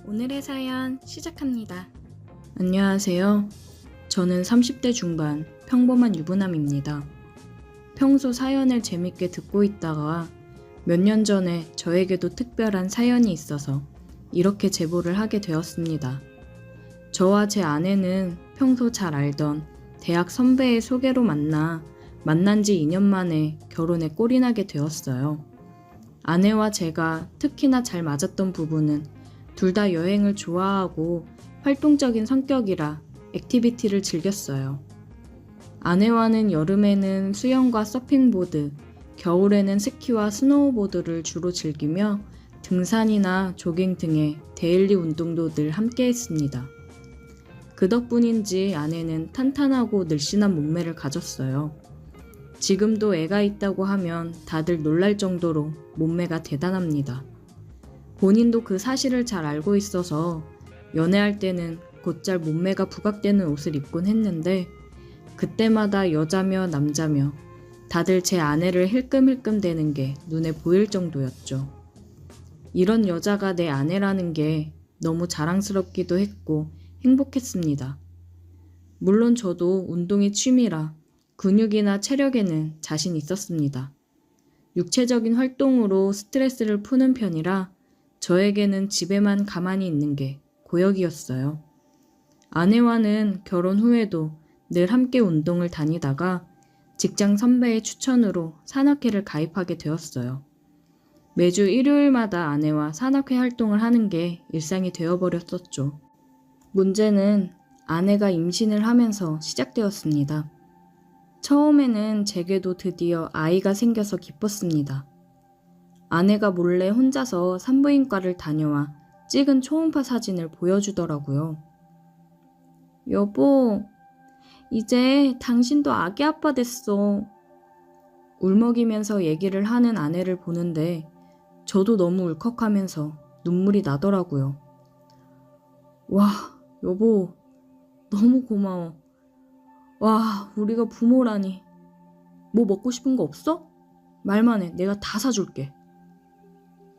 오늘의 사연 시작합니다. 안녕하세요. 저는 30대 중반 평범한 유부남입니다. 평소 사연을 재밌게 듣고 있다가 몇 년 전에 저에게도 특별한 사연이 있어서 이렇게 제보를 하게 되었습니다. 저와 제 아내는 평소 잘 알던 대학 선배의 소개로 만난 지 2년 만에 결혼에 꼴이 나게 되었어요. 아내와 제가 특히나 잘 맞았던 부분은 둘 다 여행을 좋아하고 활동적인 성격이라 액티비티를 즐겼어요. 아내와는 여름에는 수영과 서핑보드, 겨울에는 스키와 스노우보드를 주로 즐기며 등산이나 조깅 등의 데일리 운동도 늘 함께 했습니다. 그 덕분인지 아내는 탄탄하고 늘씬한 몸매를 가졌어요. 지금도 애가 있다고 하면 다들 놀랄 정도로 몸매가 대단합니다. 본인도 그 사실을 잘 알고 있어서 연애할 때는 곧잘 몸매가 부각되는 옷을 입곤 했는데 그때마다 여자며 남자며 다들 제 아내를 힐끔힐끔대는 게 눈에 보일 정도였죠. 이런 여자가 내 아내라는 게 너무 자랑스럽기도 했고 행복했습니다. 물론 저도 운동이 취미라 근육이나 체력에는 자신 있었습니다. 육체적인 활동으로 스트레스를 푸는 편이라 저에게는 집에만 가만히 있는 게 고역이었어요. 아내와는 결혼 후에도 늘 함께 운동을 다니다가 직장 선배의 추천으로 산악회를 가입하게 되었어요. 매주 일요일마다 아내와 산악회 활동을 하는 게 일상이 되어버렸었죠. 문제는 아내가 임신을 하면서 시작되었습니다. 처음에는 제게도 드디어 아이가 생겨서 기뻤습니다. 아내가 몰래 혼자서 산부인과를 다녀와 찍은 초음파 사진을 보여주더라고요. 여보, 이제 당신도 아기 아빠 됐어. 울먹이면서 얘기를 하는 아내를 보는데 저도 너무 울컥하면서 눈물이 나더라고요. 와, 여보, 너무 고마워. 와, 우리가 부모라니. 뭐 먹고 싶은 거 없어? 말만 해, 내가 다 사줄게.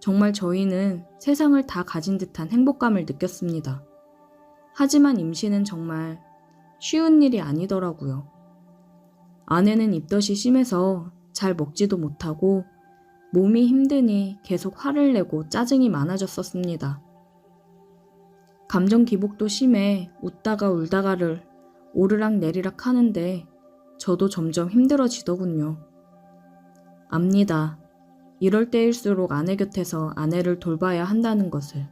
정말 저희는 세상을 다 가진 듯한 행복감을 느꼈습니다. 하지만 임신은 정말 쉬운 일이 아니더라고요. 아내는 입덧이 심해서 잘 먹지도 못하고 몸이 힘드니 계속 화를 내고 짜증이 많아졌었습니다. 감정 기복도 심해 웃다가 울다가를 오르락 내리락 하는데 저도 점점 힘들어지더군요. 압니다. 이럴 때일수록 아내 곁에서 아내를 돌봐야 한다는 것을.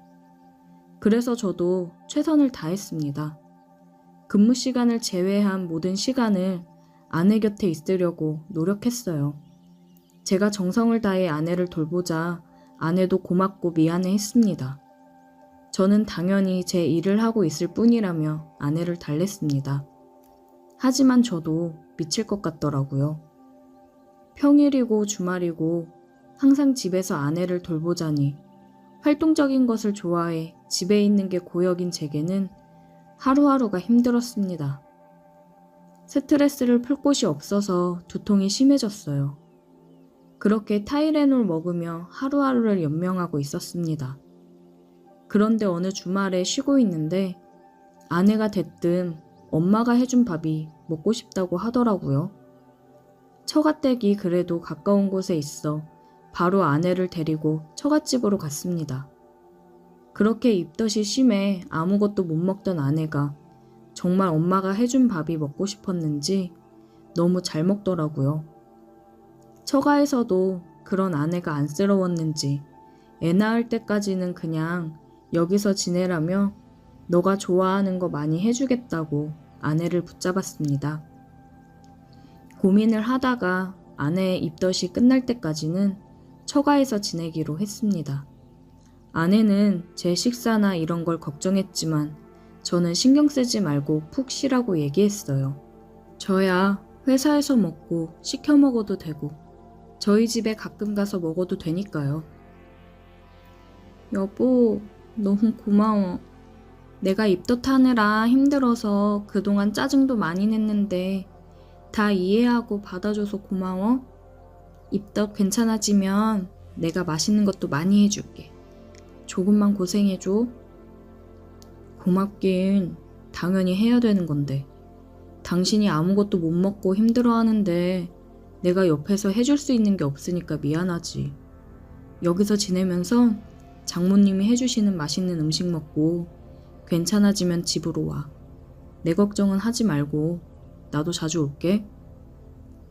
그래서 저도 최선을 다했습니다. 근무 시간을 제외한 모든 시간을 아내 곁에 있으려고 노력했어요. 제가 정성을 다해 아내를 돌보자 아내도 고맙고 미안해 했습니다. 저는 당연히 제 일을 하고 있을 뿐이라며 아내를 달랬습니다. 하지만 저도 미칠 것 같더라고요. 평일이고 주말이고 항상 집에서 아내를 돌보자니 활동적인 것을 좋아해 집에 있는 게 고역인 제게는 하루하루가 힘들었습니다. 스트레스를 풀 곳이 없어서 두통이 심해졌어요. 그렇게 타이레놀 먹으며 하루하루를 연명하고 있었습니다. 그런데 어느 주말에 쉬고 있는데 아내가 대뜸 엄마가 해준 밥이 먹고 싶다고 하더라고요. 처갓댁이 그래도 가까운 곳에 있어 바로 아내를 데리고 처갓집으로 갔습니다. 그렇게 입덧이 심해 아무것도 못 먹던 아내가 정말 엄마가 해준 밥이 먹고 싶었는지 너무 잘 먹더라고요. 처가에서도 그런 아내가 안쓰러웠는지 애 낳을 때까지는 그냥 여기서 지내라며 너가 좋아하는 거 많이 해주겠다고 아내를 붙잡았습니다. 고민을 하다가 아내의 입덧이 끝날 때까지는 처가에서 지내기로 했습니다. 아내는 제 식사나 이런 걸 걱정했지만 저는 신경 쓰지 말고 푹 쉬라고 얘기했어요. 저야 회사에서 먹고 시켜 먹어도 되고 저희 집에 가끔 가서 먹어도 되니까요. 여보, 너무 고마워. 내가 입덧하느라 힘들어서 그동안 짜증도 많이 냈는데 다 이해하고 받아줘서 고마워. 입덧 괜찮아지면 내가 맛있는 것도 많이 해줄게. 조금만 고생해줘. 고맙긴 당연히 해야 되는 건데. 당신이 아무것도 못 먹고 힘들어하는데 내가 옆에서 해줄 수 있는 게 없으니까 미안하지. 여기서 지내면서 장모님이 해주시는 맛있는 음식 먹고 괜찮아지면 집으로 와. 내 걱정은 하지 말고 나도 자주 올게.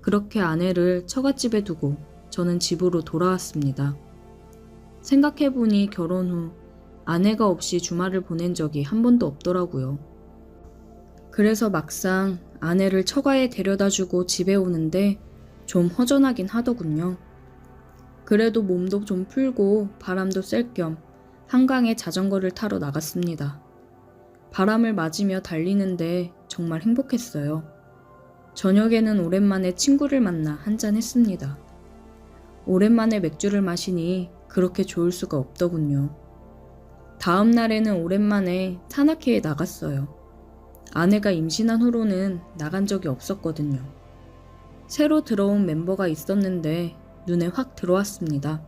그렇게 아내를 처갓집에 두고 저는 집으로 돌아왔습니다. 생각해보니 결혼 후 아내가 없이 주말을 보낸 적이 한 번도 없더라고요. 그래서 막상 아내를 처가에 데려다주고 집에 오는데 좀 허전하긴 하더군요. 그래도 몸도 좀 풀고 바람도 쐴 겸 한강에 자전거를 타러 나갔습니다. 바람을 맞으며 달리는데 정말 행복했어요. 저녁에는 오랜만에 친구를 만나 한잔 했습니다. 오랜만에 맥주를 마시니 그렇게 좋을 수가 없더군요. 다음 날에는 오랜만에 산악회에 나갔어요. 아내가 임신한 후로는 나간 적이 없었거든요. 새로 들어온 멤버가 있었는데 눈에 확 들어왔습니다.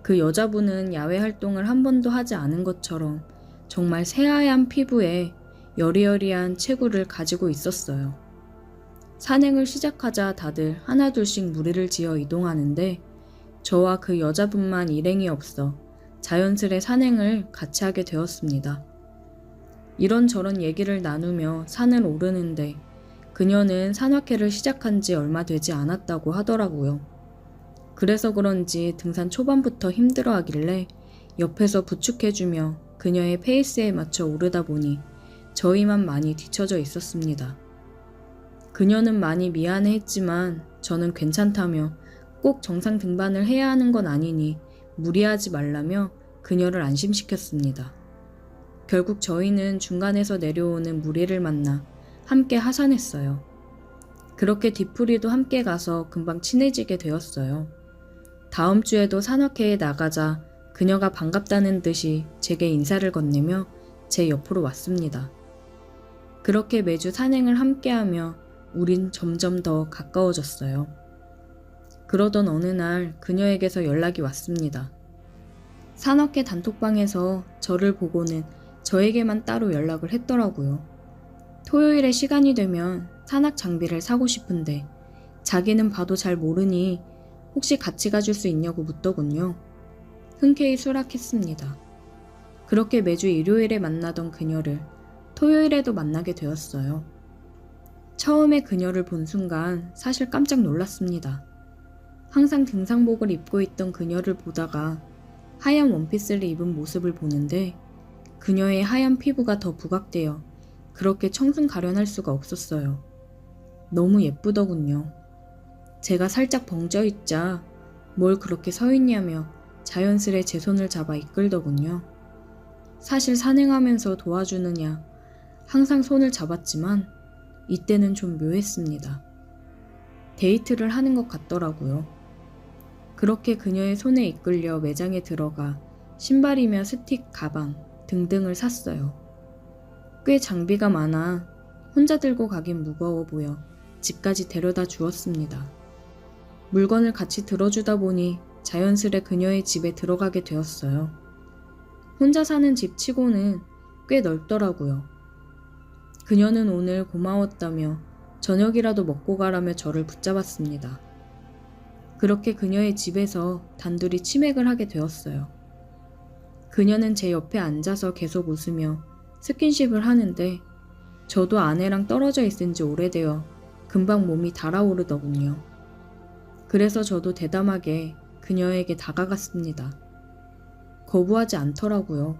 그 여자분은 야외 활동을 한 번도 하지 않은 것처럼 정말 새하얀 피부에 여리여리한 체구를 가지고 있었어요. 산행을 시작하자 다들 하나둘씩 무리를 지어 이동하는데 저와 그 여자분만 일행이 없어 자연스레 산행을 같이 하게 되었습니다. 이런저런 얘기를 나누며 산을 오르는데 그녀는 산악회를 시작한 지 얼마 되지 않았다고 하더라고요. 그래서 그런지 등산 초반부터 힘들어 하길래 옆에서 부축해주며 그녀의 페이스에 맞춰 오르다 보니 저희만 많이 뒤처져 있었습니다. 그녀는 많이 미안해했지만 저는 괜찮다며 꼭 정상 등반을 해야 하는 건 아니니 무리하지 말라며 그녀를 안심시켰습니다. 결국 저희는 중간에서 내려오는 무리를 만나 함께 하산했어요. 그렇게 뒤풀이도 함께 가서 금방 친해지게 되었어요. 다음 주에도 산악회에 나가자 그녀가 반갑다는 듯이 제게 인사를 건네며 제 옆으로 왔습니다. 그렇게 매주 산행을 함께하며 우린 점점 더 가까워졌어요. 그러던 어느 날 그녀에게서 연락이 왔습니다. 산악회 단톡방에서 저를 보고는 저에게만 따로 연락을 했더라고요. 토요일에 시간이 되면 산악 장비를 사고 싶은데 자기는 봐도 잘 모르니 혹시 같이 가줄 수 있냐고 묻더군요. 흔쾌히 수락했습니다. 그렇게 매주 일요일에 만나던 그녀를 토요일에도 만나게 되었어요. 처음에 그녀를 본 순간 사실 깜짝 놀랐습니다. 항상 등산복을 입고 있던 그녀를 보다가 하얀 원피스를 입은 모습을 보는데 그녀의 하얀 피부가 더 부각되어 그렇게 청순 가련할 수가 없었어요. 너무 예쁘더군요. 제가 살짝 벙쪄 있자 뭘 그렇게 서 있냐며 자연스레 제 손을 잡아 이끌더군요. 사실 산행하면서 도와주느냐 항상 손을 잡았지만 이때는 좀 묘했습니다. 데이트를 하는 것 같더라고요. 그렇게 그녀의 손에 이끌려 매장에 들어가 신발이며 스틱, 가방 등등을 샀어요. 꽤 장비가 많아 혼자 들고 가긴 무거워 보여 집까지 데려다 주었습니다. 물건을 같이 들어주다 보니 자연스레 그녀의 집에 들어가게 되었어요. 혼자 사는 집 치고는 꽤 넓더라고요. 그녀는 오늘 고마웠다며 저녁이라도 먹고 가라며 저를 붙잡았습니다. 그렇게 그녀의 집에서 단둘이 치맥을 하게 되었어요. 그녀는 제 옆에 앉아서 계속 웃으며 스킨십을 하는데 저도 아내랑 떨어져 있은 지 오래되어 금방 몸이 달아오르더군요. 그래서 저도 대담하게 그녀에게 다가갔습니다. 거부하지 않더라고요.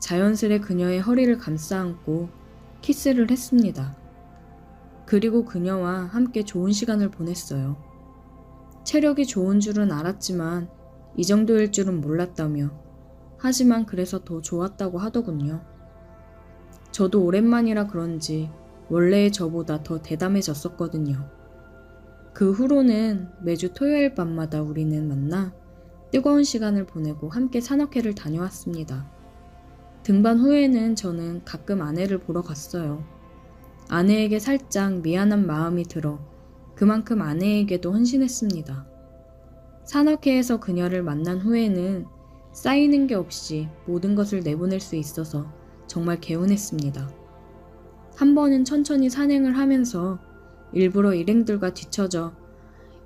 자연스레 그녀의 허리를 감싸 안고 키스를 했습니다. 그리고 그녀와 함께 좋은 시간을 보냈어요. 체력이 좋은 줄은 알았지만 이 정도일 줄은 몰랐다며 하지만 그래서 더 좋았다고 하더군요. 저도 오랜만이라 그런지 원래의 저보다 더 대담해졌었거든요. 그 후로는 매주 토요일 밤마다 우리는 만나 뜨거운 시간을 보내고 함께 산악회를 다녀왔습니다. 등반 후에는 저는 가끔 아내를 보러 갔어요. 아내에게 살짝 미안한 마음이 들어 그만큼 아내에게도 헌신했습니다. 산악회에서 그녀를 만난 후에는 쌓이는 게 없이 모든 것을 내보낼 수 있어서 정말 개운했습니다. 한 번은 천천히 산행을 하면서 일부러 일행들과 뒤처져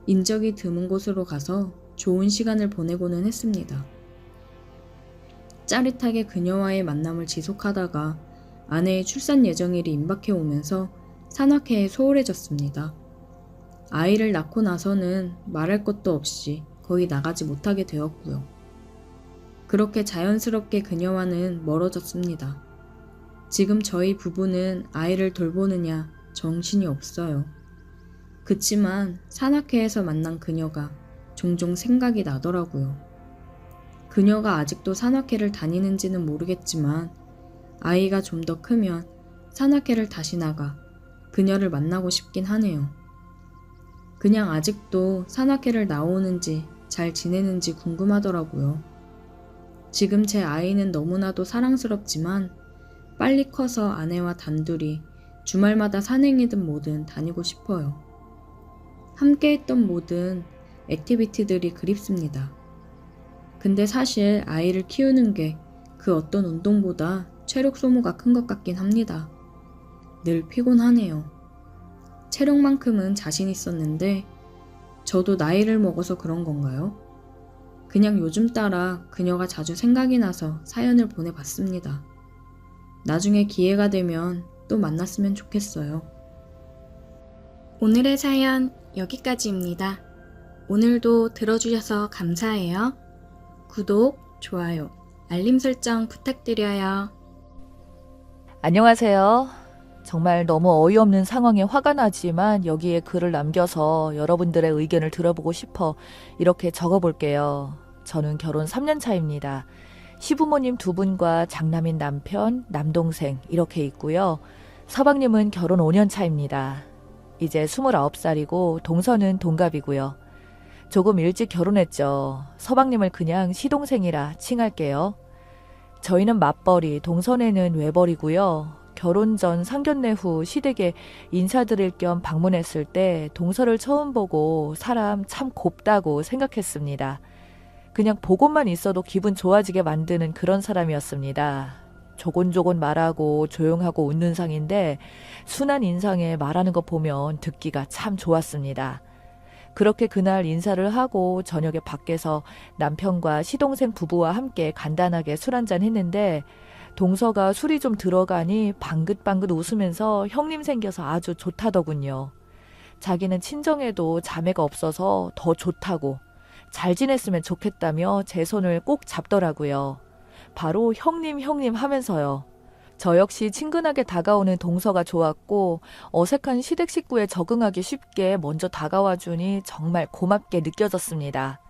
인적이 드문 곳으로 가서 좋은 시간을 보내고는 했습니다. 짜릿하게 그녀와의 만남을 지속하다가 아내의 출산 예정일이 임박해 오면서 산악회에 소홀해졌습니다. 아이를 낳고 나서는 말할 것도 없이 거의 나가지 못하게 되었고요. 그렇게 자연스럽게 그녀와는 멀어졌습니다. 지금 저희 부부는 아이를 돌보느냐 정신이 없어요. 그치만 산악회에서 만난 그녀가 종종 생각이 나더라고요. 그녀가 아직도 산악회를 다니는지는 모르겠지만 아이가 좀 더 크면 산악회를 다시 나가 그녀를 만나고 싶긴 하네요. 그냥 아직도 산악회를 나오는지 잘 지내는지 궁금하더라고요. 지금 제 아이는 너무나도 사랑스럽지만 빨리 커서 아내와 단둘이 주말마다 산행이든 뭐든 다니고 싶어요. 함께 했던 모든 액티비티들이 그립습니다. 근데 사실 아이를 키우는 게 그 어떤 운동보다 체력 소모가 큰 것 같긴 합니다. 늘 피곤하네요. 체력만큼은 자신 있었는데 저도 나이를 먹어서 그런 건가요? 그냥 요즘 따라 그녀가 자주 생각이 나서 사연을 보내봤습니다. 나중에 기회가 되면 또 만났으면 좋겠어요. 오늘의 사연 여기까지입니다. 오늘도 들어주셔서 감사해요. 구독, 좋아요, 알림 설정 부탁드려요. 안녕하세요. 정말 너무 어이없는 상황에 화가 나지만 여기에 글을 남겨서 여러분들의 의견을 들어보고 싶어 이렇게 적어볼게요. 저는 결혼 3년 차입니다. 시부모님 2분과 장남인 남편, 남동생 이렇게 있고요. 서방님은 결혼 5년 차입니다. 이제 29살이고 동서는 동갑이고요. 조금 일찍 결혼했죠. 서방님을 그냥 시동생이라 칭할게요. 저희는 맞벌이, 동서네는 외벌이고요. 결혼 전 상견례 후 시댁에 인사드릴 겸 방문했을 때 동서를 처음 보고 사람 참 곱다고 생각했습니다. 그냥 보고만 있어도 기분 좋아지게 만드는 그런 사람이었습니다. 조곤조곤 말하고 조용하고 웃는 상인데 순한 인상에 말하는 거 보면 듣기가 참 좋았습니다. 그렇게 그날 인사를 하고 저녁에 밖에서 남편과 시동생 부부와 함께 간단하게 술 한잔 했는데 동서가 술이 좀 들어가니 방긋방긋 웃으면서 형님 생겨서 아주 좋다더군요. 자기는 친정에도 자매가 없어서 더 좋다고 잘 지냈으면 좋겠다며 제 손을 꼭 잡더라고요. 바로 형님 하면서요. 저 역시 친근하게 다가오는 동서가 좋았고 어색한 시댁 식구에 적응하기 쉽게 먼저 다가와 주니 정말 고맙게 느껴졌습니다.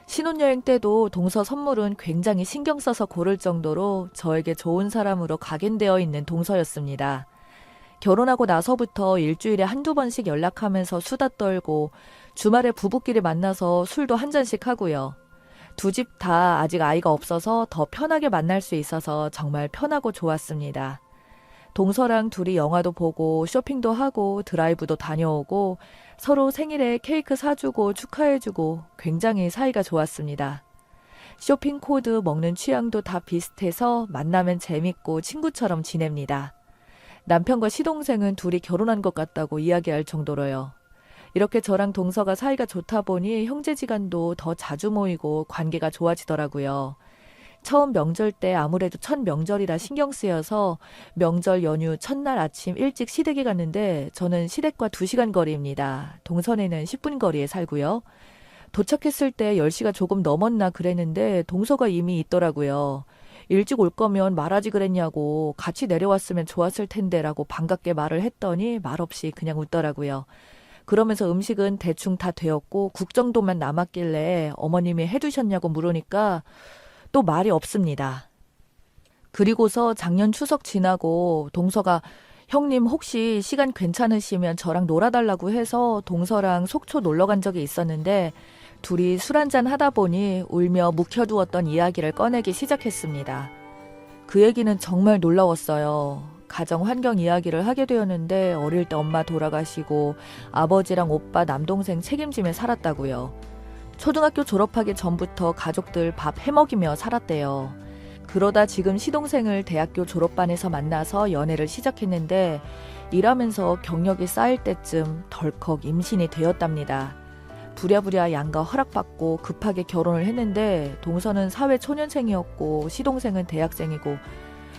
신혼여행 때도 동서 선물은 굉장히 신경 써서 고를 정도로 저에게 좋은 사람으로 각인되어 있는 동서였습니다. 결혼하고 나서부터 일주일에 1~2번씩 연락하면서 수다 떨고 주말에 부부끼리 만나서 술도 한 잔씩 하고요. 두 집 다 아직 아이가 없어서 더 편하게 만날 수 있어서 정말 편하고 좋았습니다. 동서랑 둘이 영화도 보고 쇼핑도 하고 드라이브도 다녀오고 서로 생일에 케이크 사주고 축하해주고 굉장히 사이가 좋았습니다. 쇼핑 코드, 먹는 취향도 다 비슷해서 만나면 재밌고 친구처럼 지냅니다. 남편과 시동생은 둘이 결혼한 것 같다고 이야기할 정도로요. 이렇게 저랑 동서가 사이가 좋다 보니 형제지간도 더 자주 모이고 관계가 좋아지더라고요. 처음 명절 때 아무래도 첫 명절이라 신경 쓰여서 명절 연휴 첫날 아침 일찍 시댁에 갔는데 저는 시댁과 2시간 거리입니다. 동선에는 10분 거리에 살고요. 도착했을 때 10시가 조금 넘었나 그랬는데 동서가 이미 있더라고요. 일찍 올 거면 말하지 그랬냐고 같이 내려왔으면 좋았을 텐데 라고 반갑게 말을 했더니 말없이 그냥 웃더라고요. 그러면서 음식은 대충 다 되었고 국 정도만 남았길래 어머님이 해두셨냐고 물으니까 또 말이 없습니다. 그리고서 작년 추석 지나고 동서가 형님 혹시 시간 괜찮으시면 저랑 놀아달라고 해서 동서랑 속초 놀러 간 적이 있었는데 둘이 술 한잔 하다 보니 울며 묵혀두었던 이야기를 꺼내기 시작했습니다. 그 얘기는 정말 놀라웠어요. 가정 환경 이야기를 하게 되었는데 어릴 때 엄마 돌아가시고 아버지랑 오빠 남동생 책임지며 살았다고요. 초등학교 졸업하기 전부터 가족들 밥 해먹이며 살았대요. 그러다 지금 시동생을 대학교 졸업반에서 만나서 연애를 시작했는데 일하면서 경력이 쌓일 때쯤 덜컥 임신이 되었답니다. 부랴부랴 양가 허락받고 급하게 결혼을 했는데 동서는 사회 초년생이었고 시동생은 대학생이고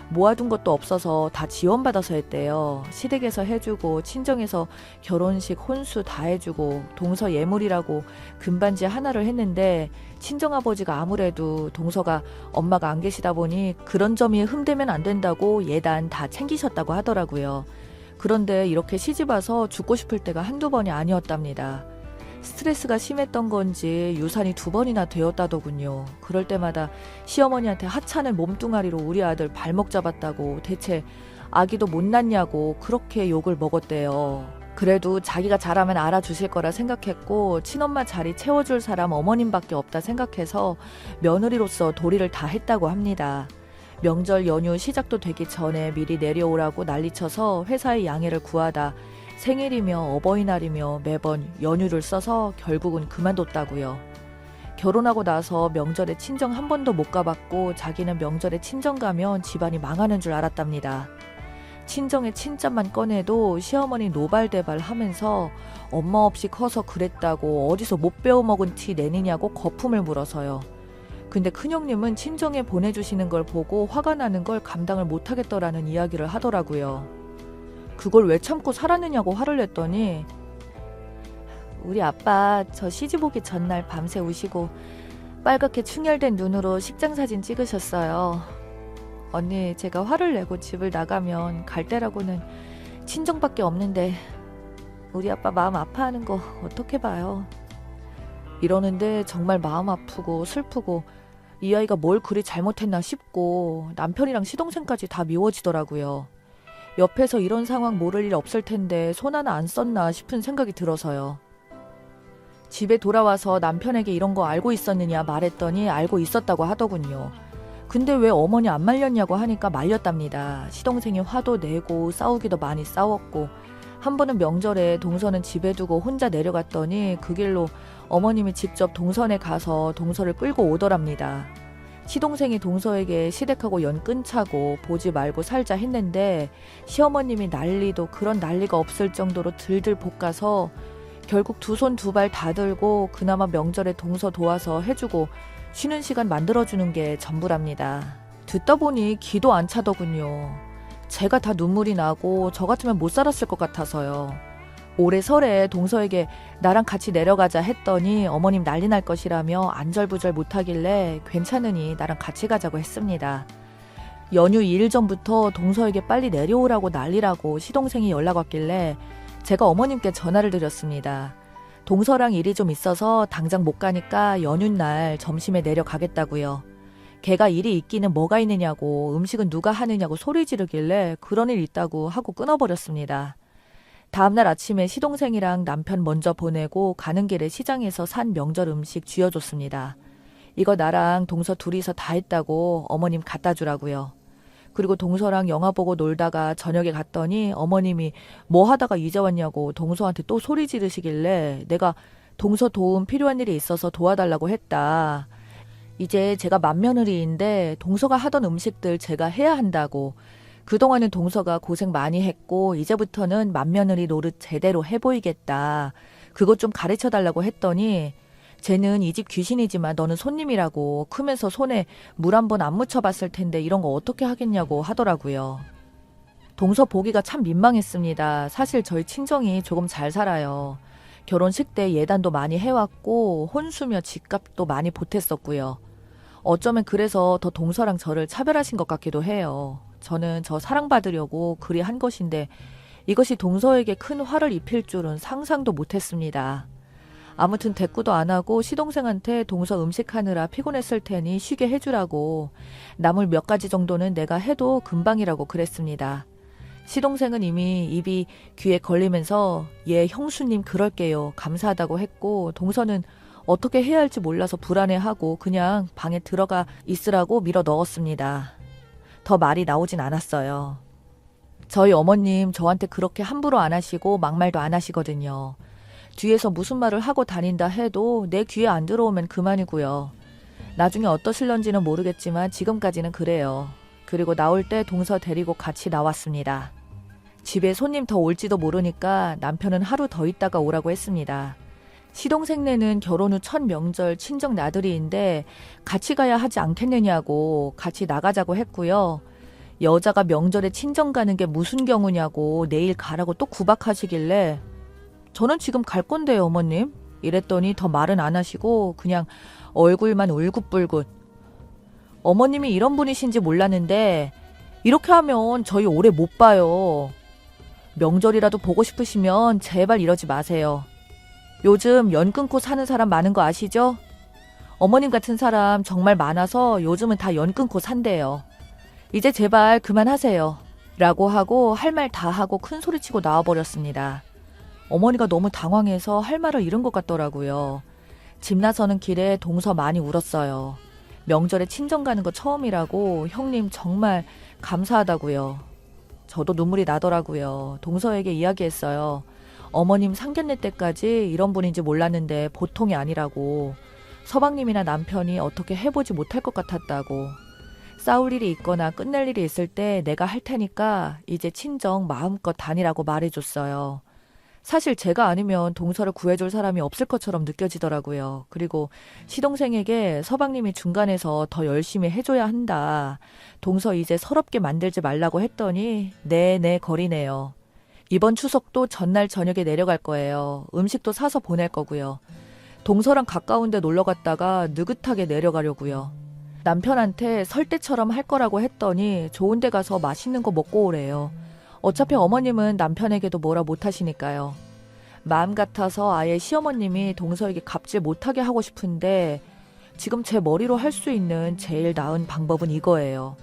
모아둔 것도 없어서 다 지원받아서 했대요. 시댁에서 해주고 친정에서 결혼식 혼수 다 해주고 동서 예물이라고 금반지 하나를 했는데 친정아버지가 아무래도 동서가 엄마가 안 계시다 보니 그런 점이 흠되면 안 된다고 예단 다 챙기셨다고 하더라고요. 그런데 이렇게 시집와서 죽고 싶을 때가 한두 번이 아니었답니다. 스트레스가 심했던 건지 유산이 2번이나 되었다더군요. 그럴 때마다 시어머니한테 하찮은 몸뚱아리로 우리 아들 발목 잡았다고 대체 아기도 못 낳냐고 그렇게 욕을 먹었대요. 그래도 자기가 잘하면 알아주실 거라 생각했고 친엄마 자리 채워줄 사람 어머님밖에 없다 생각해서 며느리로서 도리를 다 했다고 합니다. 명절 연휴 시작도 되기 전에 미리 내려오라고 난리쳐서 회사에 양해를 구하다 생일이며 어버이날이며 매번 연휴를 써서 결국은 그만뒀다고요. 결혼하고 나서 명절에 친정 한 번도 못 가봤고 자기는 명절에 친정 가면 집안이 망하는 줄 알았답니다. 친정의 친자만 꺼내도 시어머니 노발대발 하면서 엄마 없이 커서 그랬다고 어디서 못 배워먹은 티 내느냐고 거품을 물어서요. 근데 큰형님은 친정에 보내주시는 걸 보고 화가 나는 걸 감당을 못하겠더라는 이야기를 하더라고요. 그걸 왜 참고 살았느냐고 화를 냈더니 우리 아빠 저 시집 오기 전날 밤새 우시고 빨갛게 충혈된 눈으로 식장사진 찍으셨어요. 언니 제가 화를 내고 집을 나가면 갈 데라고는 친정밖에 없는데 우리 아빠 마음 아파하는 거 어떻게 봐요. 이러는데 정말 마음 아프고 슬프고 이 아이가 뭘 그리 잘못했나 싶고 남편이랑 시동생까지 다 미워지더라고요. 옆에서 이런 상황 모를 일 없을 텐데 손 하나 안 썼나 싶은 생각이 들어서요. 집에 돌아와서 남편에게 이런 거 알고 있었느냐 말했더니 알고 있었다고 하더군요. 근데 왜 어머니 안 말렸냐고 하니까 말렸답니다. 시동생이 화도 내고 싸우기도 많이 싸웠고 한 번은 명절에 동서는 집에 두고 혼자 내려갔더니 그 길로 어머님이 직접 동선에 가서 동서를 끌고 오더랍니다. 시동생이 동서에게 시댁하고 연 끊자고 보지 말고 살자 했는데 시어머님이 난리도 그런 난리가 없을 정도로 들들 볶아서 결국 2손 2발 다 들고 그나마 명절에 동서 도와서 해주고 쉬는 시간 만들어주는 게 전부랍니다. 듣다 보니 기도 안 차더군요. 제가 다 눈물이 나고 저 같으면 못 살았을 것 같아서요. 올해 설에 동서에게 나랑 같이 내려가자 했더니 어머님 난리 날 것이라며 안절부절 못하길래 괜찮으니 나랑 같이 가자고 했습니다. 연휴 2일 전부터 동서에게 빨리 내려오라고 난리라고 시동생이 연락 왔길래 제가 어머님께 전화를 드렸습니다. 동서랑 일이 좀 있어서 당장 못 가니까 연휴날 점심에 내려가겠다고요. 걔가 일이 있기는 뭐가 있느냐고 음식은 누가 하느냐고 소리 지르길래 그런 일 있다고 하고 끊어버렸습니다. 다음날 아침에 시동생이랑 남편 먼저 보내고 가는 길에 시장에서 산 명절 음식 쥐어줬습니다. 이거 나랑 동서 둘이서 다 했다고 어머님 갖다 주라고요. 그리고 동서랑 영화 보고 놀다가 저녁에 갔더니 어머님이 뭐 하다가 이제 왔냐고 동서한테 또 소리 지르시길래 내가 동서 도움 필요한 일이 있어서 도와달라고 했다. 이제 제가 맏며느리인데 동서가 하던 음식들 제가 해야 한다고. 그동안은 동서가 고생 많이 했고 이제부터는 맏며느리 노릇 제대로 해보이겠다. 그것 좀 가르쳐달라고 했더니 쟤는 이 집 귀신이지만 너는 손님이라고 크면서 손에 물 한 번 안 묻혀봤을 텐데 이런 거 어떻게 하겠냐고 하더라고요. 동서 보기가 참 민망했습니다. 사실 저희 친정이 조금 잘 살아요. 결혼식 때 예단도 많이 해왔고 혼수며 집값도 많이 보탰었고요. 어쩌면 그래서 더 동서랑 저를 차별하신 것 같기도 해요. 저는 저 사랑받으려고 그리 한 것인데 이것이 동서에게 큰 화를 입힐 줄은 상상도 못했습니다. 아무튼 대꾸도 안 하고 시동생한테 동서 음식하느라 피곤했을 테니 쉬게 해주라고 나물 몇 가지 정도는 내가 해도 금방이라고 그랬습니다. 시동생은 이미 입이 귀에 걸리면서 예 형수님 그럴게요 감사하다고 했고 동서는 어떻게 해야 할지 몰라서 불안해하고 그냥 방에 들어가 있으라고 밀어 넣었습니다. 더 말이 나오진 않았어요. 저희 어머님 저한테 그렇게 함부로 안 하시고 막말도 안 하시거든요. 뒤에서 무슨 말을 하고 다닌다 해도 내 귀에 안 들어오면 그만이고요. 나중에 어떠실런지는 모르겠지만 지금까지는 그래요. 그리고 나올 때 동서 데리고 같이 나왔습니다. 집에 손님 더 올지도 모르니까 남편은 하루 더 있다가 오라고 했습니다. 시동생네는 결혼 후 첫 명절 친정 나들이인데 같이 가야 하지 않겠느냐고 같이 나가자고 했고요. 여자가 명절에 친정 가는 게 무슨 경우냐고 내일 가라고 또 구박하시길래 저는 지금 갈 건데요, 어머님. 이랬더니 더 말은 안 하시고 그냥 얼굴만 울긋불긋. 어머님이 이런 분이신지 몰랐는데 이렇게 하면 저희 오래 못 봐요. 명절이라도 보고 싶으시면 제발 이러지 마세요. 요즘 연 끊고 사는 사람 많은 거 아시죠? 어머님 같은 사람 정말 많아서 요즘은 다 연 끊고 산대요. 이제 제발 그만하세요. 라고 하고 할 말 다 하고 큰 소리치고 나와버렸습니다. 어머니가 너무 당황해서 할 말을 잃은 것 같더라고요. 집 나서는 길에 동서 많이 울었어요. 명절에 친정 가는 거 처음이라고 형님 정말 감사하다고요. 저도 눈물이 나더라고요. 동서에게 이야기했어요. 어머님 상견례 때까지 이런 분인지 몰랐는데 보통이 아니라고. 서방님이나 남편이 어떻게 해보지 못할 것 같았다고. 싸울 일이 있거나 끝낼 일이 있을 때 내가 할 테니까 이제 친정 마음껏 다니라고 말해줬어요. 사실 제가 아니면 동서를 구해줄 사람이 없을 것처럼 느껴지더라고요. 그리고 시동생에게 서방님이 중간에서 더 열심히 해줘야 한다. 동서 이제 서럽게 만들지 말라고 했더니 네네 거리네요. 이번 추석도 전날 저녁에 내려갈 거예요. 음식도 사서 보낼 거고요. 동서랑 가까운 데 놀러 갔다가 느긋하게 내려가려고요. 남편한테 설 때처럼 할 거라고 했더니 좋은 데 가서 맛있는 거 먹고 오래요. 어차피 어머님은 남편에게도 뭐라 못하시니까요. 마음 같아서 아예 시어머님이 동서에게 갑질 못하게 하고 싶은데 지금 제 머리로 할 수 있는 제일 나은 방법은 이거예요.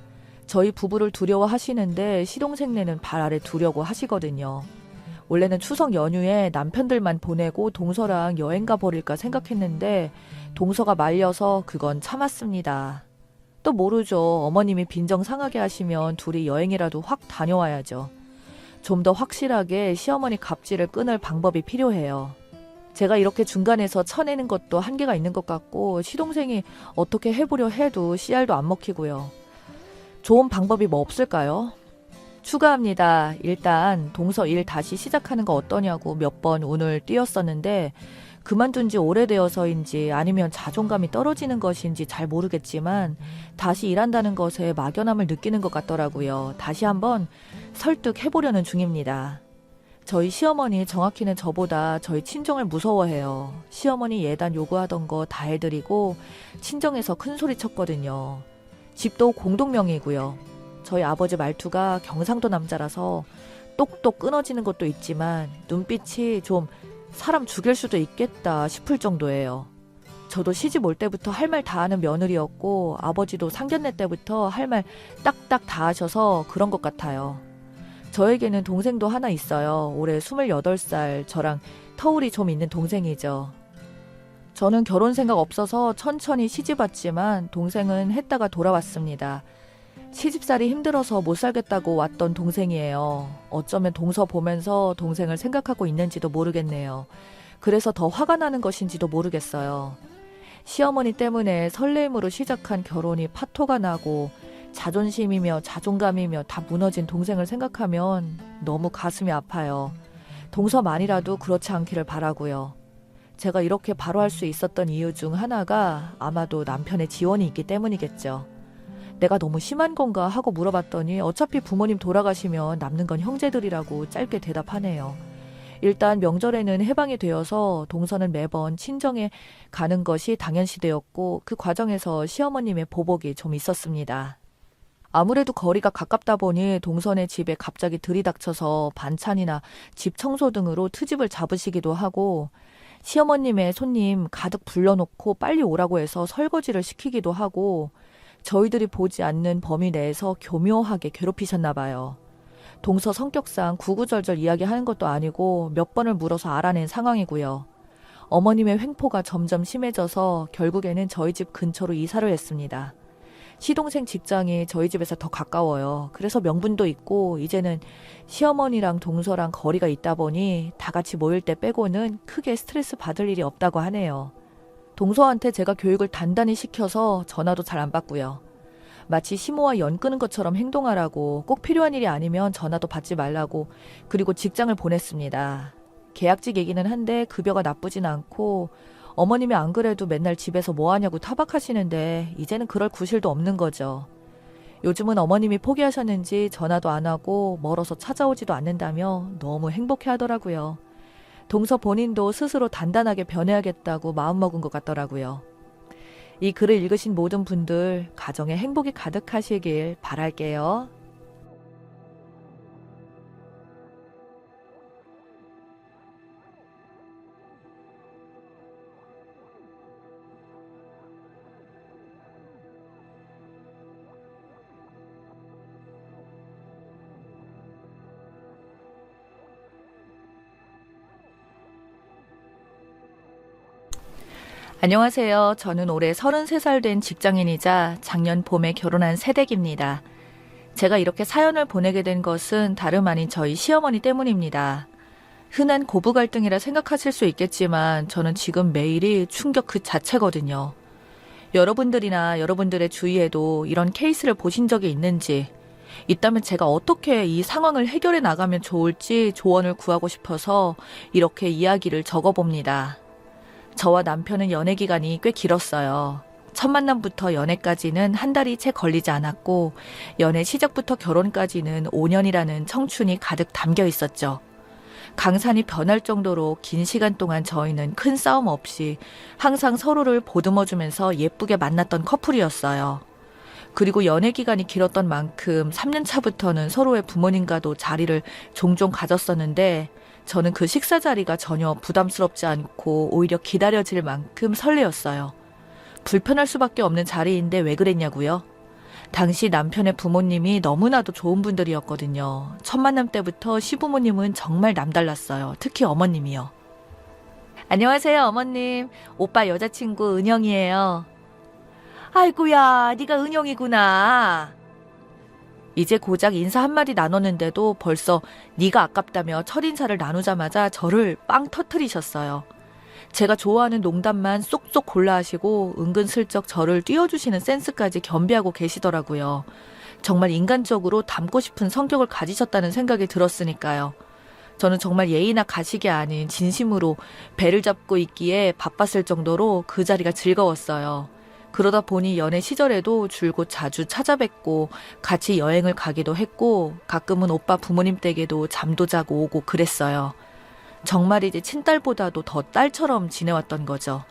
저희 부부를 두려워하시는데 시동생네는 발 아래 두려고 하시거든요. 원래는 추석 연휴에 남편들만 보내고 동서랑 여행 가버릴까 생각했는데 동서가 말려서 그건 참았습니다. 또 모르죠. 어머님이 빈정 상하게 하시면 둘이 여행이라도 확 다녀와야죠. 좀 더 확실하게 시어머니 갑질을 끊을 방법이 필요해요. 제가 이렇게 중간에서 쳐내는 것도 한계가 있는 것 같고 시동생이 어떻게 해보려 해도 씨알도 안 먹히고요. 좋은 방법이 뭐 없을까요? 추가합니다. 일단 동서 일 다시 시작하는 거 어떠냐고 몇 번 운을 띄웠었는데 그만둔 지 오래되어서인지 아니면 자존감이 떨어지는 것인지 잘 모르겠지만 다시 일한다는 것에 막연함을 느끼는 것 같더라고요. 다시 한번 설득해보려는 중입니다. 저희 시어머니 정확히는 저보다 저희 친정을 무서워해요. 시어머니 예단 요구하던 거 다 해드리고 친정에서 큰 소리 쳤거든요. 집도 공동명의고요. 저희 아버지 말투가 경상도 남자라서 똑똑 끊어지는 것도 있지만 눈빛이 좀 사람 죽일 수도 있겠다 싶을 정도예요. 저도 시집 올 때부터 할 말 다 하는 며느리였고 아버지도 상견례 때부터 할 말 딱딱 다 하셔서 그런 것 같아요. 저에게는 동생도 하나 있어요. 올해 28살, 저랑 터울이 좀 있는 동생이죠. 저는 결혼 생각 없어서 천천히 시집 왔지만 동생은 했다가 돌아왔습니다. 시집살이 힘들어서 못 살겠다고 왔던 동생이에요. 어쩌면 동서 보면서 동생을 생각하고 있는지도 모르겠네요. 그래서 더 화가 나는 것인지도 모르겠어요. 시어머니 때문에 설레임으로 시작한 결혼이 파토가 나고 자존심이며 자존감이며 다 무너진 동생을 생각하면 너무 가슴이 아파요. 동서만이라도 그렇지 않기를 바라고요. 제가 이렇게 바로 할 수 있었던 이유 중 하나가 아마도 남편의 지원이 있기 때문이겠죠. 내가 너무 심한 건가 하고 물어봤더니 어차피 부모님 돌아가시면 남는 건 형제들이라고 짧게 대답하네요. 일단 명절에는 해방이 되어서 동서는 매번 친정에 가는 것이 당연시되었고 그 과정에서 시어머님의 보복이 좀 있었습니다. 아무래도 거리가 가깝다 보니 동선의 집에 갑자기 들이닥쳐서 반찬이나 집 청소 등으로 트집을 잡으시기도 하고 시어머님의 손님 가득 불러놓고 빨리 오라고 해서 설거지를 시키기도 하고 저희들이 보지 않는 범위 내에서 교묘하게 괴롭히셨나 봐요. 동서 성격상 구구절절 이야기하는 것도 아니고 몇 번을 물어서 알아낸 상황이고요. 어머님의 횡포가 점점 심해져서 결국에는 저희 집 근처로 이사를 했습니다. 시동생 직장이 저희 집에서 더 가까워요. 그래서 명분도 있고 이제는 시어머니랑 동서랑 거리가 있다 보니 다 같이 모일 때 빼고는 크게 스트레스 받을 일이 없다고 하네요. 동서한테 제가 교육을 단단히 시켜서 전화도 잘 안 받고요. 마치 시모와 연 끄는 것처럼 행동하라고, 꼭 필요한 일이 아니면 전화도 받지 말라고, 그리고 직장을 보냈습니다. 계약직 얘기는 한데 급여가 나쁘진 않고, 어머님이 안 그래도 맨날 집에서 뭐 하냐고 타박하시는데 이제는 그럴 구실도 없는 거죠. 요즘은 어머님이 포기하셨는지 전화도 안 하고 멀어서 찾아오지도 않는다며 너무 행복해 하더라고요. 동서 본인도 스스로 단단하게 변해야겠다고 마음먹은 것 같더라고요. 이 글을 읽으신 모든 분들 가정에 행복이 가득하시길 바랄게요. 안녕하세요. 저는 올해 33살 된 직장인이자 작년 봄에 결혼한 새댁입니다. 제가 이렇게 사연을 보내게 된 것은 다름 아닌 저희 시어머니 때문입니다. 흔한 고부 갈등이라 생각하실 수 있겠지만 저는 지금 매일이 충격 그 자체거든요. 여러분들이나 여러분들의 주위에도 이런 케이스를 보신 적이 있는지, 있다면 제가 어떻게 이 상황을 해결해 나가면 좋을지 조언을 구하고 싶어서 이렇게 이야기를 적어봅니다. 저와 남편은 연애 기간이 꽤 길었어요. 첫 만남부터 연애까지는 한 달이 채 걸리지 않았고, 연애 시작부터 결혼까지는 5년이라는 청춘이 가득 담겨 있었죠. 강산이 변할 정도로 긴 시간 동안 저희는 큰 싸움 없이 항상 서로를 보듬어주면서 예쁘게 만났던 커플이었어요. 그리고 연애 기간이 길었던 만큼 3년 차부터는 서로의 부모님과도 자리를 종종 가졌었는데, 저는 그 식사 자리가 전혀 부담스럽지 않고 오히려 기다려질 만큼 설레었어요. 불편할 수밖에 없는 자리인데 왜 그랬냐고요? 당시 남편의 부모님이 너무나도 좋은 분들이었거든요. 첫 만남 때부터 시부모님은 정말 남달랐어요. 특히 어머님이요. 안녕하세요, 어머님. 오빠 여자친구 은영이에요. 아이고야, 네가 은영이구나. 이제 고작 인사 한마디 나눴는데도 벌써 네가 아깝다며 첫인사를 나누자마자 저를 빵 터트리셨어요. 제가 좋아하는 농담만 쏙쏙 골라 하시고 은근슬쩍 저를 띄워주시는 센스까지 겸비하고 계시더라고요. 정말 인간적으로 닮고 싶은 성격을 가지셨다는 생각이 들었으니까요. 저는 정말 예의나 가식이 아닌 진심으로 배를 잡고 있기에 바빴을 정도로 그 자리가 즐거웠어요. 그러다 보니 연애 시절에도 줄곧 자주 찾아뵙고 같이 여행을 가기도 했고, 가끔은 오빠 부모님 댁에도 잠도 자고 오고 그랬어요. 정말이지 친딸보다도 더 딸처럼 지내왔던 거죠.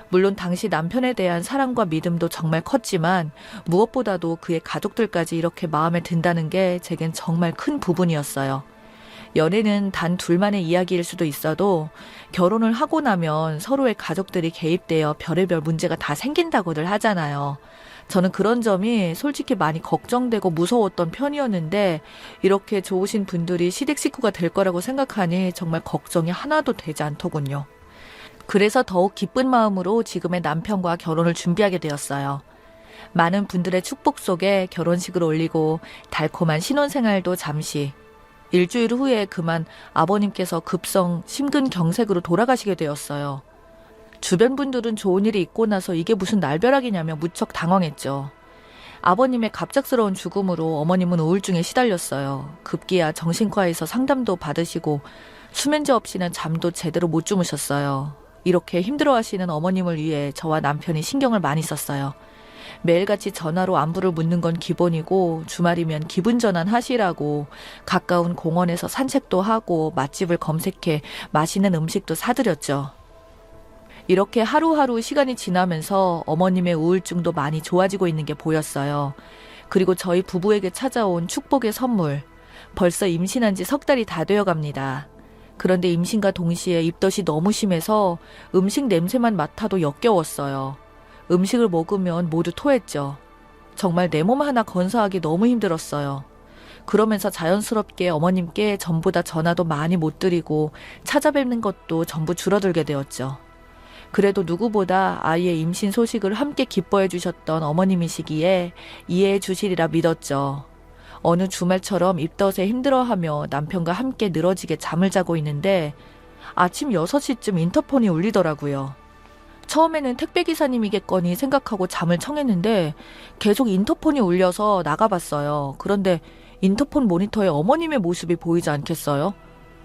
물론 당시 남편에 대한 사랑과 믿음도 정말 컸지만 무엇보다도 그의 가족들까지 이렇게 마음에 든다는 게 제겐 정말 큰 부분이었어요. 연애는 단 둘만의 이야기일 수도 있어도 결혼을 하고 나면 서로의 가족들이 개입되어 별의별 문제가 다 생긴다고들 하잖아요. 저는 그런 점이 솔직히 많이 걱정되고 무서웠던 편이었는데, 이렇게 좋으신 분들이 시댁 식구가 될 거라고 생각하니 정말 걱정이 하나도 되지 않더군요. 그래서 더욱 기쁜 마음으로 지금의 남편과 결혼을 준비하게 되었어요. 많은 분들의 축복 속에 결혼식을 올리고 달콤한 신혼생활도 잠시, 일주일 후에 그만 아버님께서 급성 심근경색으로 돌아가시게 되었어요. 주변 분들은 좋은 일이 있고 나서 이게 무슨 날벼락이냐며 무척 당황했죠. 아버님의 갑작스러운 죽음으로 어머님은 우울증에 시달렸어요. 급기야 정신과에서 상담도 받으시고 수면제 없이는 잠도 제대로 못 주무셨어요. 이렇게 힘들어하시는 어머님을 위해 저와 남편이 신경을 많이 썼어요. 매일같이 전화로 안부를 묻는 건 기본이고, 주말이면 기분 전환 하시라고 가까운 공원에서 산책도 하고 맛집을 검색해 맛있는 음식도 사드렸죠. 이렇게 하루하루 시간이 지나면서 어머님의 우울증도 많이 좋아지고 있는 게 보였어요. 그리고 저희 부부에게 찾아온 축복의 선물. 벌써 임신한 지 석 달이 다 되어 갑니다. 그런데 임신과 동시에 입덧이 너무 심해서 음식 냄새만 맡아도 역겨웠어요. 음식을 먹으면 모두 토했죠. 정말 내 몸 하나 건사하기 너무 힘들었어요. 그러면서 자연스럽게 어머님께 전보다 전화도 많이 못 드리고 찾아뵙는 것도 전부 줄어들게 되었죠. 그래도 누구보다 아이의 임신 소식을 함께 기뻐해 주셨던 어머님이시기에 이해해 주시리라 믿었죠. 어느 주말처럼 입덧에 힘들어하며 남편과 함께 늘어지게 잠을 자고 있는데 아침 6시쯤 인터폰이 울리더라고요. 처음에는 택배기사님이겠거니 생각하고 잠을 청했는데 계속 인터폰이 울려서 나가봤어요. 그런데 인터폰 모니터에 어머님의 모습이 보이지 않겠어요?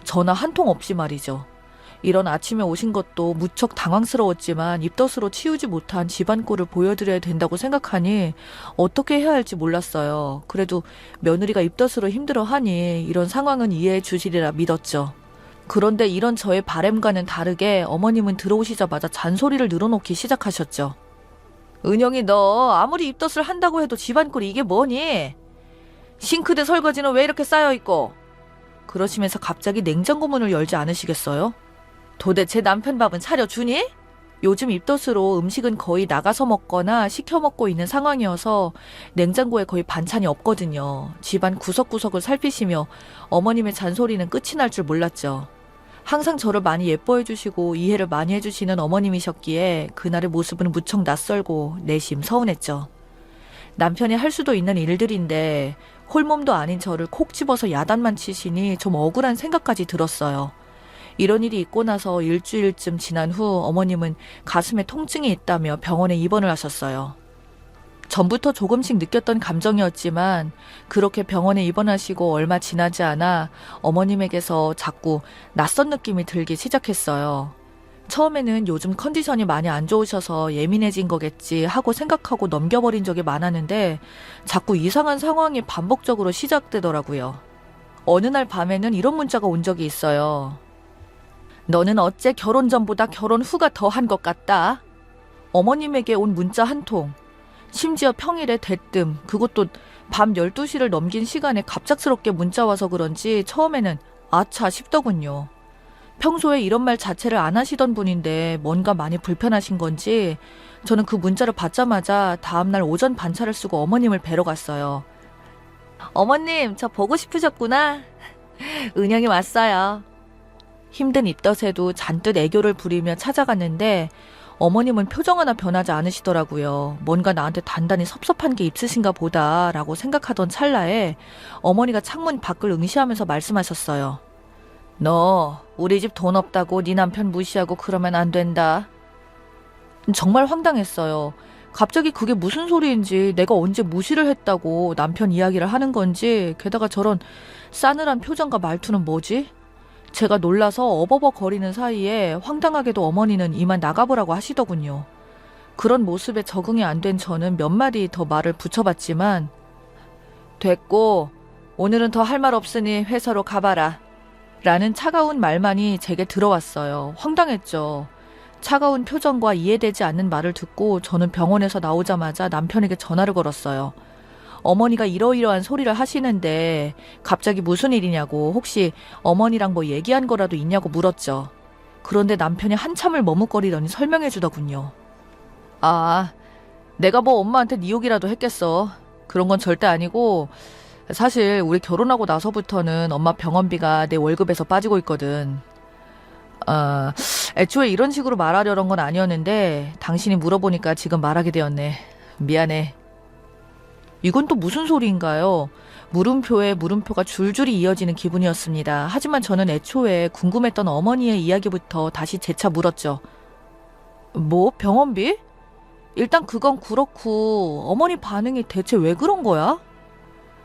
전화 한 통 없이 말이죠. 이런 아침에 오신 것도 무척 당황스러웠지만 입덧으로 치우지 못한 집안 꼴을 보여드려야 된다고 생각하니 어떻게 해야 할지 몰랐어요. 그래도 며느리가 입덧으로 힘들어하니 이런 상황은 이해해 주시리라 믿었죠. 그런데 이런 저의 바램과는 다르게 어머님은 들어오시자마자 잔소리를 늘어놓기 시작하셨죠. 은영이, 너 아무리 입덧을 한다고 해도 집안꼴이 이게 뭐니? 싱크대 설거지는 왜 이렇게 쌓여있고? 그러시면서 갑자기 냉장고 문을 열지 않으시겠어요? 도대체 남편 밥은 차려주니? 요즘 입덧으로 음식은 거의 나가서 먹거나 시켜 먹고 있는 상황이어서 냉장고에 거의 반찬이 없거든요. 집안 구석구석을 살피시며 어머님의 잔소리는 끝이 날 줄 몰랐죠. 항상 저를 많이 예뻐해 주시고 이해를 많이 해주시는 어머님이셨기에 그날의 모습은 무척 낯설고 내심 서운했죠. 남편이 할 수도 있는 일들인데 홀몸도 아닌 저를 콕 집어서 야단만 치시니 좀 억울한 생각까지 들었어요. 이런 일이 있고 나서 일주일쯤 지난 후 어머님은 가슴에 통증이 있다며 병원에 입원을 하셨어요. 전부터 조금씩 느꼈던 감정이었지만 그렇게 병원에 입원하시고 얼마 지나지 않아 어머님에게서 자꾸 낯선 느낌이 들기 시작했어요. 처음에는 요즘 컨디션이 많이 안 좋으셔서 예민해진 거겠지 하고 생각하고 넘겨버린 적이 많았는데 자꾸 이상한 상황이 반복적으로 시작되더라고요. 어느 날 밤에는 이런 문자가 온 적이 있어요. 너는 어째 결혼 전보다 결혼 후가 더한 것 같다. 어머님에게 온 문자 한 통. 심지어 평일에 대뜸, 그것도 밤 12시를 넘긴 시간에 갑작스럽게 문자 와서 그런지 처음에는 아차 싶더군요. 평소에 이런 말 자체를 안 하시던 분인데 뭔가 많이 불편하신 건지 저는 그 문자를 받자마자 다음날 오전 반차를 쓰고 어머님을 뵈러 갔어요. 어머님, 저 보고 싶으셨구나. 은영이 왔어요. 힘든 입덧에도 잔뜩 애교를 부리며 찾아갔는데 어머님은 표정 하나 변하지 않으시더라고요. 뭔가 나한테 단단히 섭섭한 게 있으신가 보다라고 생각하던 찰나에 어머니가 창문 밖을 응시하면서 말씀하셨어요. 너 우리 집 돈 없다고 네 남편 무시하고 그러면 안 된다. 정말 황당했어요. 갑자기 그게 무슨 소리인지, 내가 언제 무시를 했다고 남편 이야기를 하는 건지, 게다가 저런 싸늘한 표정과 말투는 뭐지? 제가 놀라서 어버버거리는 사이에 황당하게도 어머니는 이만 나가보라고 하시더군요. 그런 모습에 적응이 안 된 저는 몇 마디 더 말을 붙여봤지만 됐고 오늘은 더 할 말 없으니 회사로 가봐라 라는 차가운 말만이 제게 들어왔어요. 황당했죠. 차가운 표정과 이해되지 않는 말을 듣고 저는 병원에서 나오자마자 남편에게 전화를 걸었어요. 어머니가 이러이러한 소리를 하시는데 갑자기 무슨 일이냐고, 혹시 어머니랑 뭐 얘기한 거라도 있냐고 물었죠. 그런데 남편이 한참을 머뭇거리더니 설명해 주더군요. 아, 내가 뭐 엄마한테 네 욕이라도 했겠어. 그런 건 절대 아니고 사실 우리 결혼하고 나서부터는 엄마 병원비가 내 월급에서 빠지고 있거든. 애초에 이런 식으로 말하려던 건 아니었는데 당신이 물어보니까 지금 말하게 되었네. 미안해. 이건 또 무슨 소리인가요? 물음표에 물음표가 줄줄이 이어지는 기분이었습니다. 하지만 저는 애초에 궁금했던 어머니의 이야기부터 다시 재차 물었죠. 뭐? 병원비? 일단 그건 그렇고 어머니 반응이 대체 왜 그런 거야?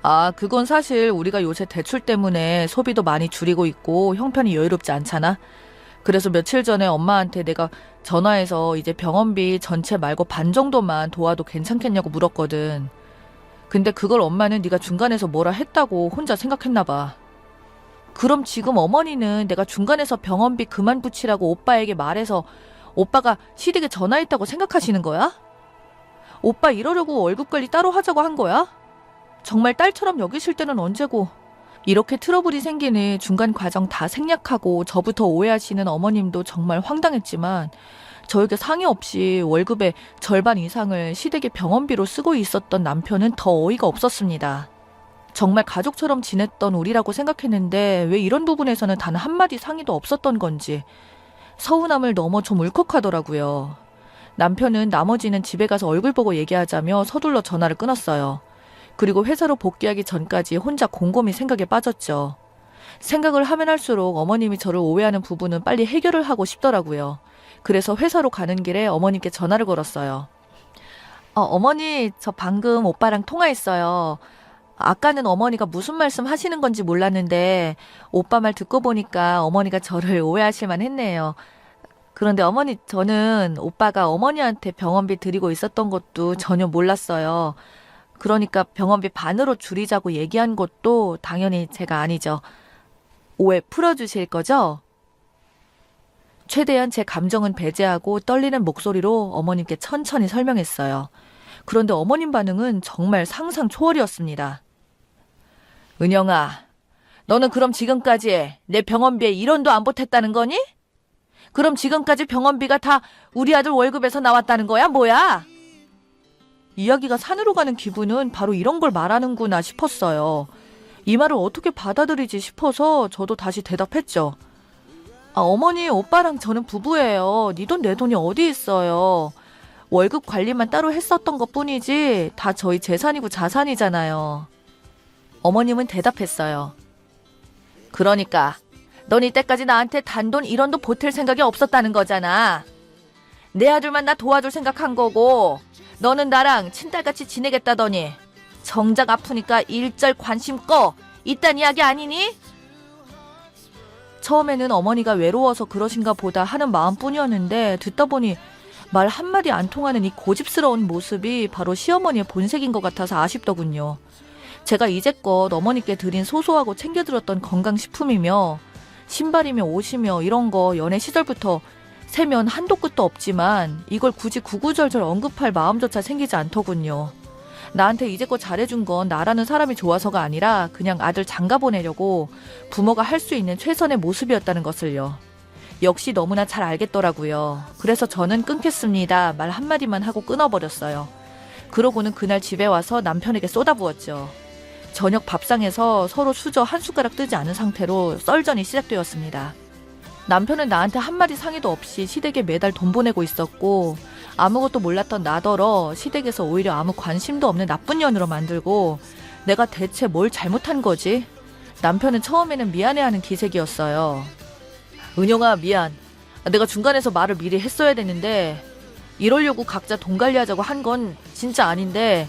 아, 그건 사실 우리가 요새 대출 때문에 소비도 많이 줄이고 있고 형편이 여유롭지 않잖아. 그래서 며칠 전에 엄마한테 내가 전화해서 이제 병원비 전체 말고 반 정도만 도와도 괜찮겠냐고 물었거든. 근데 그걸 엄마는 네가 중간에서 뭐라 했다고 혼자 생각했나 봐. 그럼 지금 어머니는 내가 중간에서 병원비 그만 붙이라고 오빠에게 말해서 오빠가 시댁에 전화했다고 생각하시는 거야? 오빠 이러려고 월급 관리 따로 하자고 한 거야? 정말 딸처럼 여기실 때는 언제고. 이렇게 트러블이 생기는 중간 과정 다 생략하고 저부터 오해하시는 어머님도 정말 황당했지만 저에게 상의 없이 월급의 절반 이상을 시댁의 병원비로 쓰고 있었던 남편은 더 어이가 없었습니다. 정말 가족처럼 지냈던 우리라고 생각했는데 왜 이런 부분에서는 단 한마디 상의도 없었던 건지 서운함을 넘어 좀 울컥하더라고요. 남편은 나머지는 집에 가서 얼굴 보고 얘기하자며 서둘러 전화를 끊었어요. 그리고 회사로 복귀하기 전까지 혼자 곰곰이 생각에 빠졌죠. 생각을 하면 할수록 어머님이 저를 오해하는 부분은 빨리 해결을 하고 싶더라고요. 그래서 회사로 가는 길에 어머님께 전화를 걸었어요. 어머니, 저 방금 오빠랑 통화했어요. 아까는 어머니가 무슨 말씀 하시는 건지 몰랐는데 오빠 말 듣고 보니까 어머니가 저를 오해하실 만했네요. 그런데 어머니, 저는 오빠가 어머니한테 병원비 드리고 있었던 것도 전혀 몰랐어요. 그러니까 병원비 반으로 줄이자고 얘기한 것도 당연히 제가 아니죠. 오해 풀어주실 거죠? 최대한 제 감정은 배제하고 떨리는 목소리로 어머님께 천천히 설명했어요. 그런데 어머님 반응은 정말 상상 초월이었습니다. 은영아, 너는 그럼 지금까지 내 병원비에 1원도 안 보탰다는 거니? 그럼 지금까지 병원비가 다 우리 아들 월급에서 나왔다는 거야, 뭐야? 이야기가 산으로 가는 기분은 바로 이런 걸 말하는구나 싶었어요. 이 말을 어떻게 받아들이지 싶어서 저도 다시 대답했죠. 어머니, 오빠랑 저는 부부예요. 네 돈 내 돈이 어디 있어요. 월급 관리만 따로 했었던 것 뿐이지 다 저희 재산이고 자산이잖아요. 어머님은 대답했어요. 그러니까 넌 이때까지 나한테 단돈 1원도 보탤 생각이 없었다는 거잖아. 내 아들만 나 도와줄 생각한 거고 너는 나랑 친딸같이 지내겠다더니 정작 아프니까 일절 관심 꺼 이딴 이야기 아니니? 처음에는 어머니가 외로워서 그러신가 보다 하는 마음뿐이었는데 듣다 보니 말 한마디 안 통하는 이 고집스러운 모습이 바로 시어머니의 본색인 것 같아서 아쉽더군요. 제가 이제껏 어머니께 드린 소소하고 챙겨드렸던 건강식품이며 신발이며 옷이며 이런 거 연애 시절부터 세면 한도 끝도 없지만 이걸 굳이 구구절절 언급할 마음조차 생기지 않더군요. 나한테 이제껏 잘해준 건 나라는 사람이 좋아서가 아니라 그냥 아들 장가 보내려고 부모가 할 수 있는 최선의 모습이었다는 것을요. 역시 너무나 잘 알겠더라고요. 그래서 저는 끊겠습니다. 말 한마디만 하고 끊어버렸어요. 그러고는 그날 집에 와서 남편에게 쏟아부었죠. 저녁 밥상에서 서로 수저 한 숟가락 뜨지 않은 상태로 썰전이 시작되었습니다. 남편은 나한테 한마디 상의도 없이 시댁에 매달 돈 보내고 있었고 아무것도 몰랐던 나더러 시댁에서 오히려 아무 관심도 없는 나쁜 년으로 만들고 내가 대체 뭘 잘못한 거지? 남편은 처음에는 미안해하는 기색이었어요. 은영아, 미안. 내가 중간에서 말을 미리 했어야 됐는데 이러려고 각자 돈 관리하자고 한 건 진짜 아닌데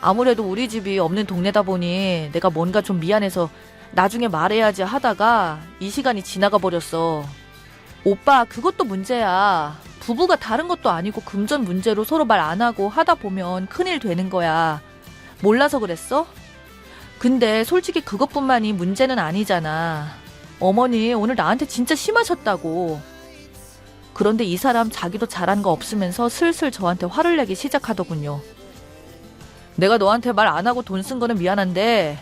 아무래도 우리 집이 없는 동네다 보니 내가 뭔가 좀 미안해서 나중에 말해야지 하다가 이 시간이 지나가 버렸어. 오빠, 그것도 문제야. 부부가 다른 것도 아니고 금전 문제로 서로 말 안 하고 하다 보면 큰일 되는 거야. 몰라서 그랬어? 근데 솔직히 그것뿐만이 문제는 아니잖아. 어머니, 오늘 나한테 진짜 심하셨다고. 그런데 이 사람 자기도 잘한 거 없으면서 슬슬 저한테 화를 내기 시작하더군요. 내가 너한테 말 안 하고 돈 쓴 거는 미안한데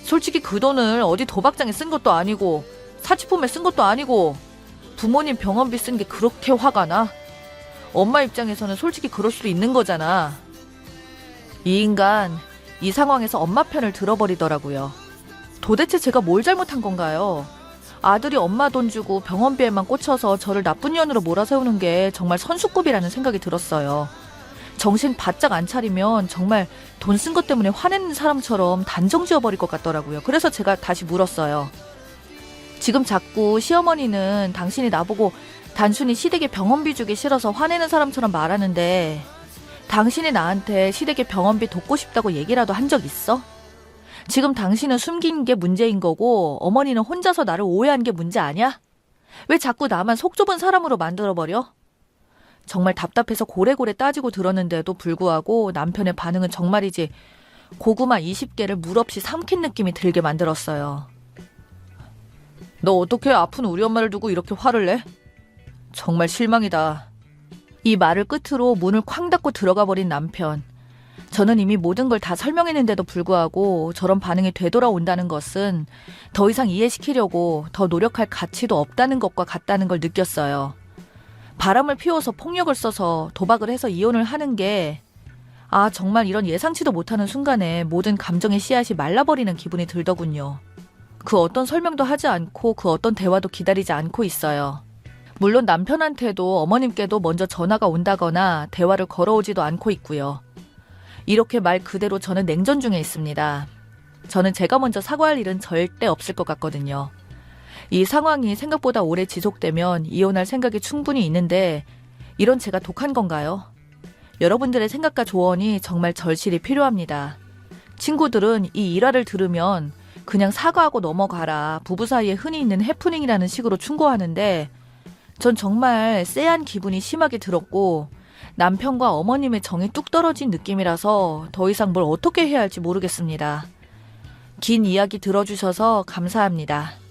솔직히 그 돈을 어디 도박장에 쓴 것도 아니고 사치품에 쓴 것도 아니고 부모님 병원비 쓴 게 그렇게 화가 나? 엄마 입장에서는 솔직히 그럴 수도 있는 거잖아. 이 인간 이 상황에서 엄마 편을 들어버리더라고요. 도대체 제가 뭘 잘못한 건가요? 아들이 엄마 돈 주고 병원비에만 꽂혀서 저를 나쁜 년으로 몰아세우는 게 정말 선수급이라는 생각이 들었어요. 정신 바짝 안 차리면 정말 돈 쓴 것 때문에 화내는 사람처럼 단정 지어버릴 것 같더라고요. 그래서 제가 다시 물었어요. 지금 자꾸 시어머니는 당신이 나보고 단순히 시댁에 병원비 주기 싫어서 화내는 사람처럼 말하는데 당신이 나한테 시댁에 병원비 돕고 싶다고 얘기라도 한 적 있어? 지금 당신은 숨긴 게 문제인 거고 어머니는 혼자서 나를 오해한 게 문제 아니야? 왜 자꾸 나만 속 좁은 사람으로 만들어버려? 정말 답답해서 고래고래 따지고 들었는데도 불구하고 남편의 반응은 정말이지 고구마 20개를 물 없이 삼킨 느낌이 들게 만들었어요. 너 어떻게 아픈 우리 엄마를 두고 이렇게 화를 내? 정말 실망이다. 이 말을 끝으로 문을 쾅 닫고 들어가 버린 남편. 저는 이미 모든 걸 다 설명했는데도 불구하고 저런 반응이 되돌아온다는 것은 더 이상 이해시키려고 더 노력할 가치도 없다는 것과 같다는 걸 느꼈어요. 바람을 피워서 폭력을 써서 도박을 해서 이혼을 하는 게 정말 이런 예상치도 못하는 순간에 모든 감정의 씨앗이 말라버리는 기분이 들더군요. 그 어떤 설명도 하지 않고 그 어떤 대화도 기다리지 않고 있어요. 물론 남편한테도 어머님께도 먼저 전화가 온다거나 대화를 걸어오지도 않고 있고요. 이렇게 말 그대로 저는 냉전 중에 있습니다. 저는 제가 먼저 사과할 일은 절대 없을 것 같거든요. 이 상황이 생각보다 오래 지속되면 이혼할 생각이 충분히 있는데 이런 제가 독한 건가요? 여러분들의 생각과 조언이 정말 절실히 필요합니다. 친구들은 이 일화를 들으면 그냥 사과하고 넘어가라, 부부 사이에 흔히 있는 해프닝이라는 식으로 충고하는데 전 정말 쎄한 기분이 심하게 들었고 남편과 어머님의 정이 뚝 떨어진 느낌이라서 더 이상 뭘 어떻게 해야 할지 모르겠습니다. 긴 이야기 들어주셔서 감사합니다.